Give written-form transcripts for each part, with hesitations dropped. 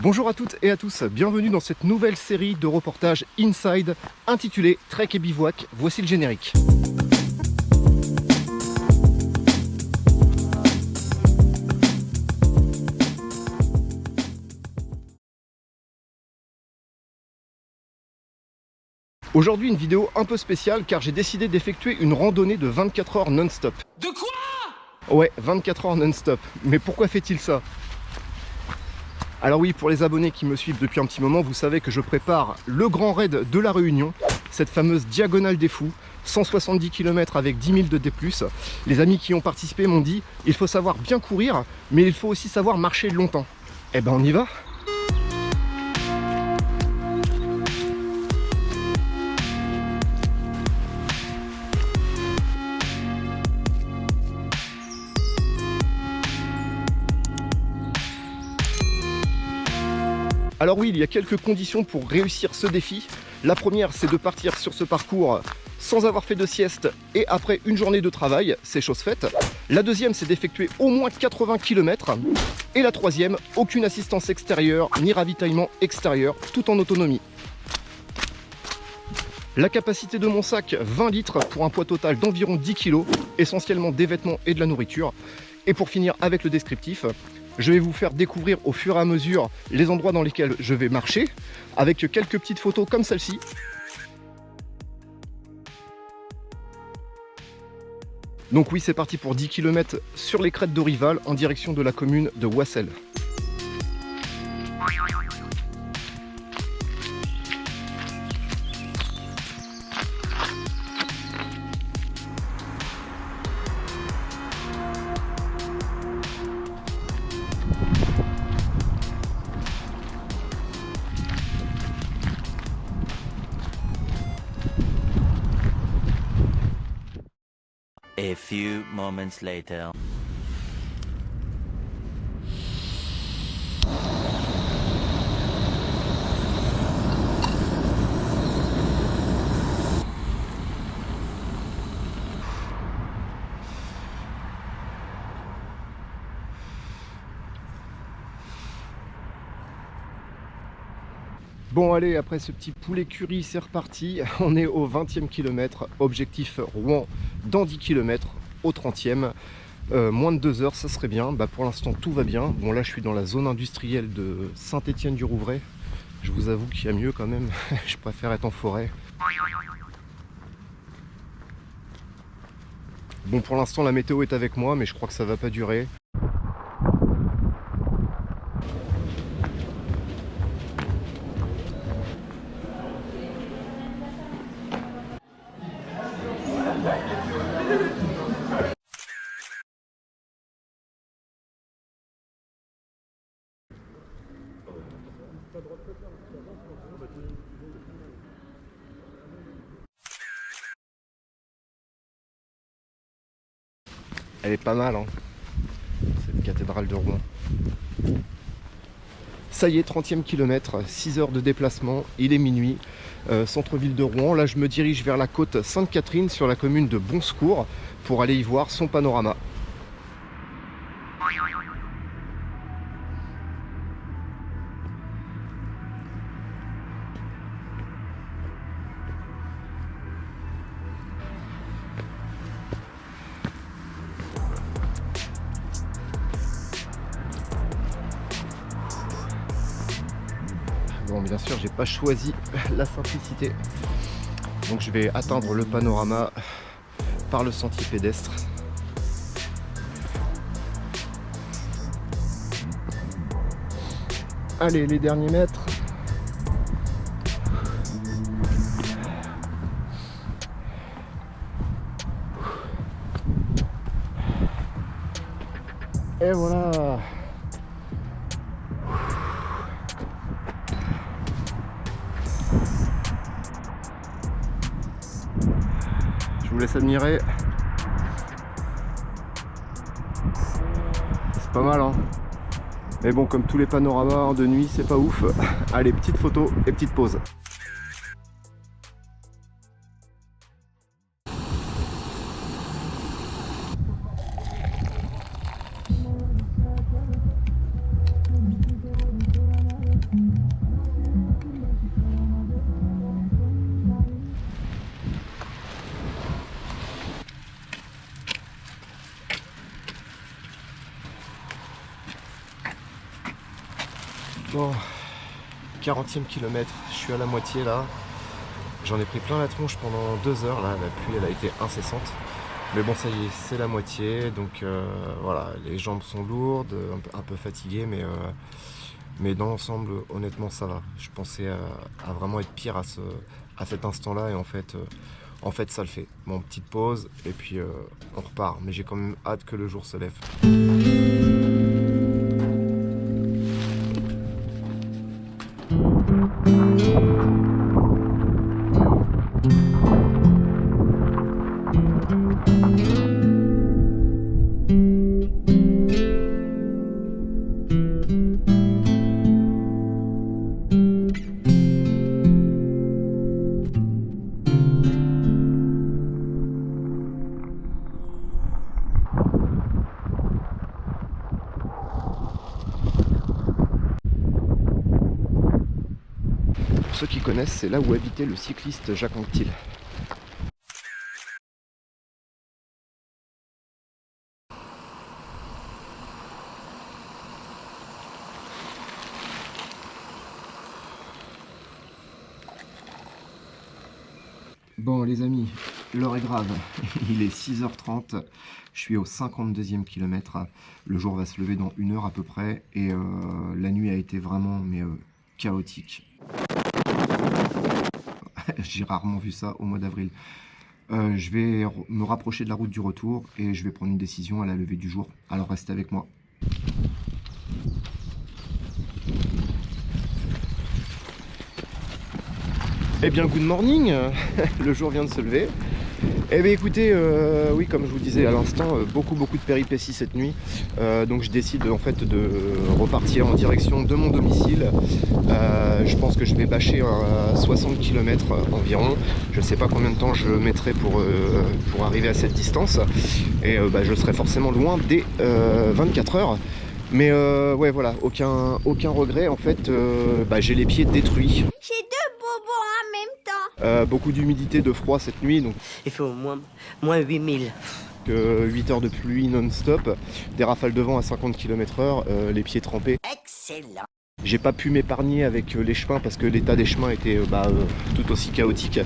Bonjour à toutes et à tous, bienvenue dans cette nouvelle série de reportages Inside intitulée Trek et Bivouac. Voici le générique. Aujourd'hui une vidéo un peu spéciale car j'ai décidé d'effectuer une randonnée de 24 heures non-stop. De quoi? Ouais, 24 heures non-stop. Mais pourquoi fait-il ça? Alors oui, pour les abonnés qui me suivent depuis un petit moment, vous savez que je prépare le grand raid de la Réunion, cette fameuse diagonale des fous, 170 km avec 10 000 de D+. Les amis qui ont participé m'ont dit, il faut savoir bien courir, mais il faut aussi savoir marcher longtemps. Eh ben on y va. Alors oui, il y a quelques conditions pour réussir ce défi. La première, c'est de partir sur ce parcours sans avoir fait de sieste et après une journée de travail, c'est chose faite. La deuxième, c'est d'effectuer au moins 80 km. Et la troisième, aucune assistance extérieure ni ravitaillement extérieur, tout en autonomie. La capacité de mon sac, 20 litres pour un poids total d'environ 10 kg, essentiellement des vêtements et de la nourriture. Et pour finir avec le descriptif, je vais vous faire découvrir au fur et à mesure les endroits dans lesquels je vais marcher, avec quelques petites photos comme celle-ci. Donc oui, c'est parti pour 10 km sur les crêtes d'Orival en direction de la commune de Wassel. A few moments later. Bon allez, après ce petit poulet curry, c'est reparti. On est au 20e kilomètre, objectif Rouen dans 10 km, au 30e. Moins de 2 heures, ça serait bien. Bah, pour l'instant, tout va bien. Bon là, je suis dans la zone industrielle de Saint-Étienne-du-Rouvray. Je vous avoue qu'il y a mieux quand même. Je préfère être en forêt. Bon, pour l'instant, la météo est avec moi, mais je crois que ça va pas durer. Elle est pas mal, hein, cette cathédrale de Rouen. Ça y est, 30e kilomètre, 6 heures de déplacement, il est minuit, centre-ville de Rouen. Là, je me dirige vers la côte Sainte-Catherine sur la commune de Bonsecours pour aller y voir son panorama. Bon, bien sûr, j'ai pas choisi la simplicité. Donc je vais atteindre le panorama par le sentier pédestre. Allez, les derniers mètres. Et voilà. Je vous laisse admirer. C'est pas mal, hein. Mais bon, comme tous les panoramas de nuit, c'est pas ouf. Allez, petite photo et petite pause. Bon, 40e kilomètre, je suis à la moitié là. J'en ai pris plein la tronche pendant 2 heures là, la pluie elle a été incessante. Mais bon, ça y est, c'est la moitié, donc voilà, les jambes sont lourdes, un peu fatiguées, mais dans l'ensemble, honnêtement, ça va. Je pensais à vraiment être pire à cet instant-là, et en fait, ça le fait. Bon, petite pause, et puis on repart. Mais j'ai quand même hâte que le jour se lève. Pour ceux qui connaissent, c'est là où habitait le cycliste Jacques Anquetil. Bon les amis, l'heure est grave, il est 6h30, je suis au 52e kilomètre, le jour va se lever dans 1 heure à peu près, et la nuit a été vraiment chaotique. J'ai rarement vu ça au mois d'avril. Je vais me rapprocher de la route du retour et je vais prendre une décision à la levée du jour, alors restez avec moi. Eh bien, good morning, le jour vient de se lever. Eh bien écoutez, oui, comme je vous disais à l'instant, beaucoup de péripéties cette nuit. Donc je décide en fait de repartir en direction de mon domicile. Je pense que je vais bâcher 60 km environ. Je ne sais pas combien de temps je mettrai pour arriver à cette distance. Et je serai forcément loin des 24 heures. Mais ouais voilà, aucun regret en fait, j'ai les pieds détruits. J'ai 2 bobos en même temps. Beaucoup d'humidité, de froid cette nuit, donc il fait au moins 8000. 8 heures de pluie non-stop, des rafales de vent à 50 km/h, les pieds trempés. Excellent. J'ai pas pu m'épargner avec les chemins parce que l'état des chemins était tout aussi chaotique.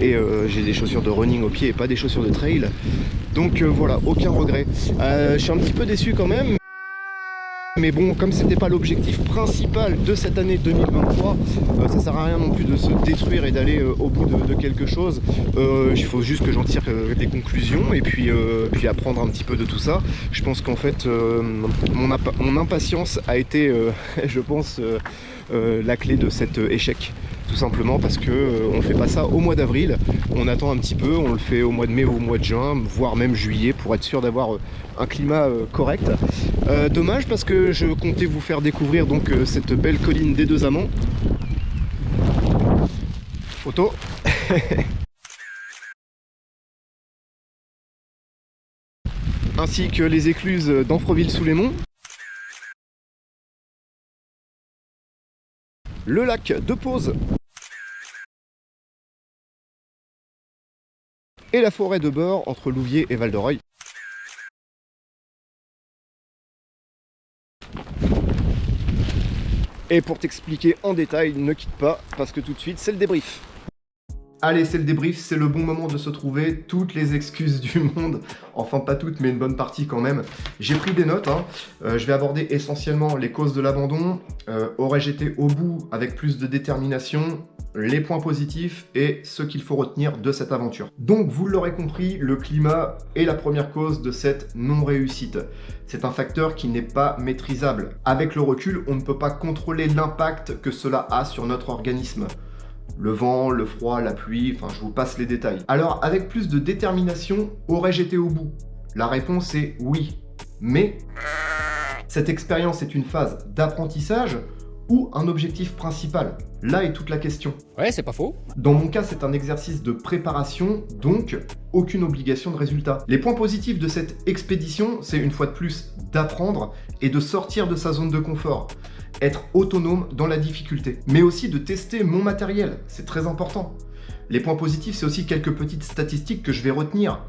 Et j'ai des chaussures de running aux pieds et pas des chaussures de trail. Donc voilà, aucun regret. Je suis un petit peu déçu quand même. Mais bon, comme c'était pas l'objectif principal de cette année 2023, ça sert à rien non plus de se détruire et d'aller au bout de quelque chose. Il faut juste que j'en tire des conclusions et puis apprendre un petit peu de tout ça. Je pense qu'en fait, mon impatience a été, je pense, la clé de cet échec. Tout simplement parce que on fait pas ça au mois d'avril, on attend un petit peu, on le fait au mois de mai ou au mois de juin, voire même juillet, pour être sûr d'avoir un climat correct. Dommage parce que je comptais vous faire découvrir donc cette belle colline des Deux Amants. Photo. Ainsi que les écluses d'Amfreville-sous-les-Monts. Le lac de Pose. Et la forêt de bord entre Louviers et Val-de-Reuil. Et pour t'expliquer en détail, ne quitte pas, parce que tout de suite, c'est le débrief. Allez, c'est le débrief, c'est le bon moment de se trouver, toutes les excuses du monde, enfin pas toutes, mais une bonne partie quand même. J'ai pris des notes, je vais aborder essentiellement les causes de l'abandon, aurais-je été au bout avec plus de détermination, les points positifs et ce qu'il faut retenir de cette aventure. Donc vous l'aurez compris, le climat est la première cause de cette non-réussite. C'est un facteur qui n'est pas maîtrisable. Avec le recul, on ne peut pas contrôler l'impact que cela a sur notre organisme. Le vent, le froid, la pluie, enfin je vous passe les détails. Alors avec plus de détermination, aurais-je été au bout? La réponse est oui. Mais cette expérience est une phase d'apprentissage ou un objectif principal? Là est toute la question. Ouais, c'est pas faux. Dans mon cas, c'est un exercice de préparation, donc aucune obligation de résultat. Les points positifs de cette expédition, c'est une fois de plus d'apprendre et de sortir de sa zone de confort. Être autonome dans la difficulté, mais aussi de tester mon matériel, c'est très important. Les points positifs, c'est aussi quelques petites statistiques que je vais retenir,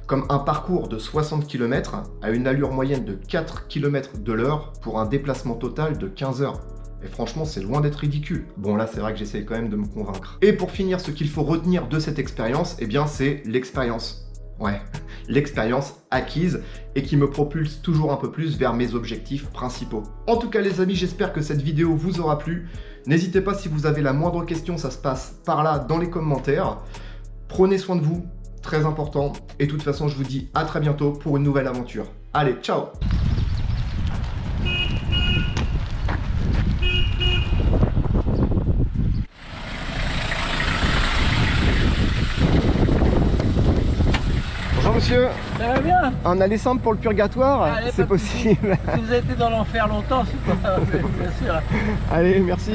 comme un parcours de 60 km à une allure moyenne de 4 km de l'heure pour un déplacement total de 15 heures. Et franchement, c'est loin d'être ridicule. Bon, là, c'est vrai que j'essaye quand même de me convaincre. Et pour finir, ce qu'il faut retenir de cette expérience, eh bien, c'est l'expérience. Ouais, l'expérience acquise et qui me propulse toujours un peu plus vers mes objectifs principaux. En tout cas, les amis, j'espère que cette vidéo vous aura plu. N'hésitez pas, si vous avez la moindre question, ça se passe par là dans les commentaires. Prenez soin de vous, très important. Et de toute façon, je vous dis à très bientôt pour une nouvelle aventure. Allez, ciao! Bonjour monsieur, Ça va bien? un aller simple pour le purgatoire, Allez, c'est pas de souci. possible. Si vous avez été dans l'enfer longtemps, c'est pas bien sûr. Allez, merci.